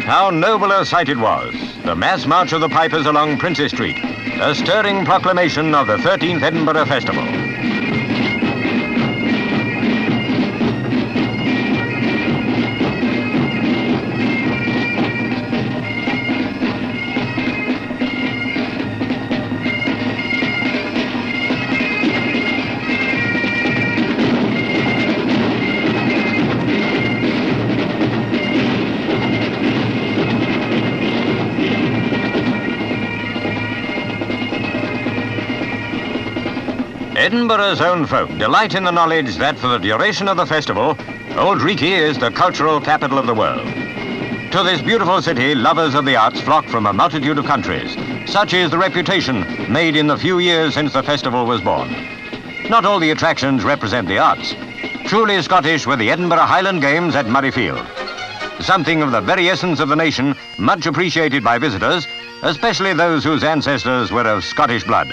How noble a sight it was, the mass march of the pipers along Princess Street, a stirring proclamation of the 13th Edinburgh Festival. Edinburgh's own folk delight in the knowledge that for the duration of the festival, Old Reekie is the cultural capital of the world. To this beautiful city, lovers of the arts flock from a multitude of countries. Such is the reputation made in the few years since the festival was born. Not all the attractions represent the arts. Truly Scottish were the Edinburgh Highland Games at Murrayfield. Something of the very essence of the nation, much appreciated by visitors, especially those whose ancestors were of Scottish blood.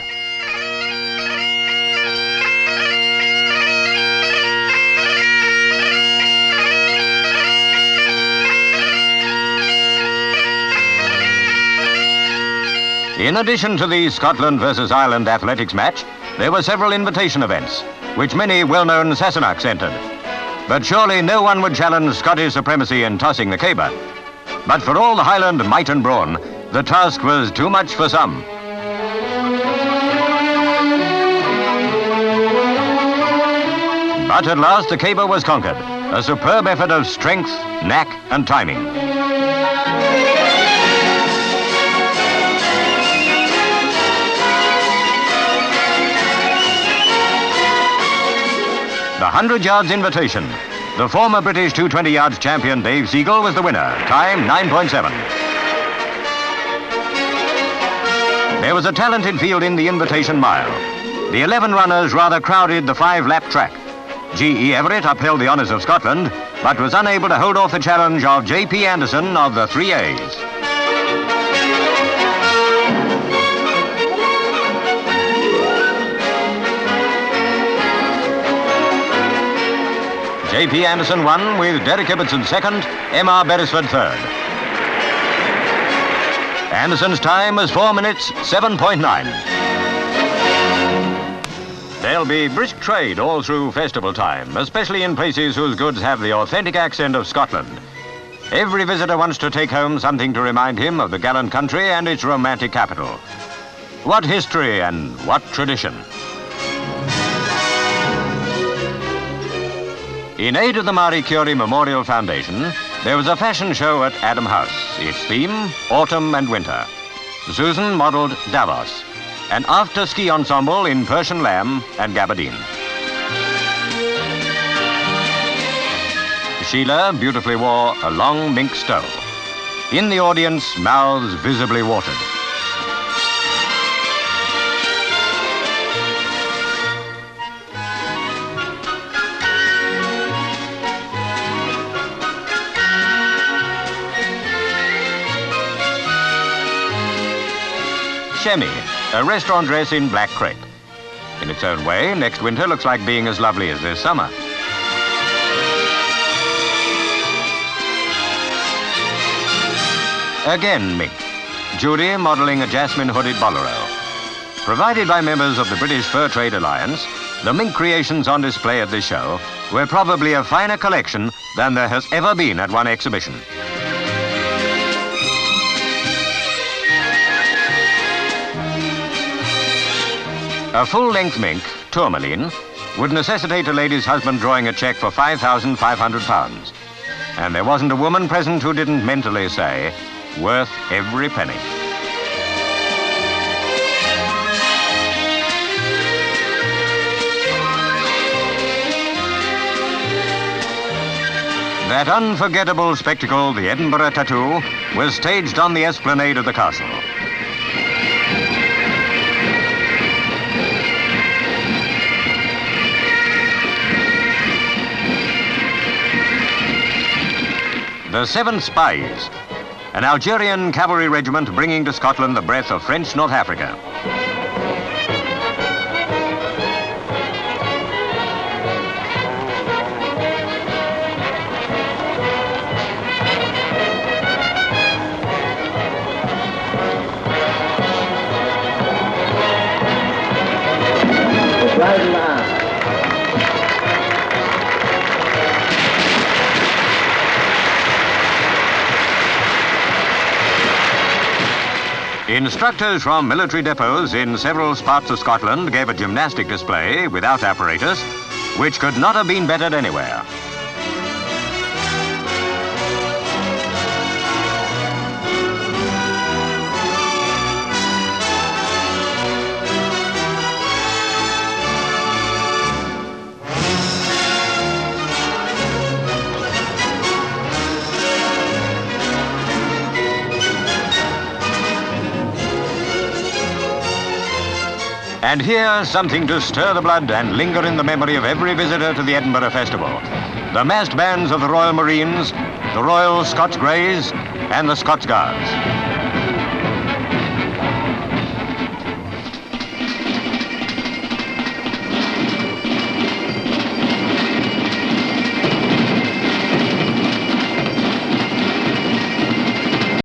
In addition to the Scotland versus Ireland athletics match, there were several invitation events, which many well-known Sassenachs entered. But surely no one would challenge Scottish supremacy in tossing the caber. But for all the Highland might and brawn, the task was too much for some. But at last the caber was conquered, a superb effort of strength, knack and timing. The 100 yards invitation. The former British 220 yards champion Dave Segal was the winner, time 9.7. There was a talented field in the invitation mile. The 11 runners rather crowded the 5-lap track. G.E. Everett upheld the honours of Scotland, but was unable to hold off the challenge of J.P. Anderson of the 3As. J.P. Anderson won with Derek Ibbotson second, M.R. Beresford third. Anderson's time was 4 minutes, 7.9. There'll be brisk trade all through festival time, especially in places whose goods have the authentic accent of Scotland. Every visitor wants to take home something to remind him of the gallant country and its romantic capital. What history and what tradition. In aid of the Marie Curie Memorial Foundation, there was a fashion show at Adam House. Its theme, autumn and winter. Susan modelled Davos, an after-ski ensemble in Persian lamb and gabardine. Sheila beautifully wore a long mink stole. In the audience, mouths visibly watered. Shemmy, a restaurant dress in black crepe. In its own way, next winter looks like being as lovely as this summer. Again mink. Judy modelling a jasmine-hooded bolero. Provided by members of the British Fur Trade Alliance, the mink creations on display at this show were probably a finer collection than there has ever been at one exhibition. A full-length mink, tourmaline, would necessitate a lady's husband drawing a cheque for £5,500. And there wasn't a woman present who didn't mentally say, worth every penny. That unforgettable spectacle, the Edinburgh Tattoo, was staged on the esplanade of the castle. The Seven Spies, an Algerian cavalry regiment bringing to Scotland the breath of French North Africa. Instructors from military depots in several spots of Scotland gave a gymnastic display without apparatus, which could not have been bettered anywhere. And here's something to stir the blood and linger in the memory of every visitor to the Edinburgh Festival. The massed bands of the Royal Marines, the Royal Scots Greys, and the Scots Guards.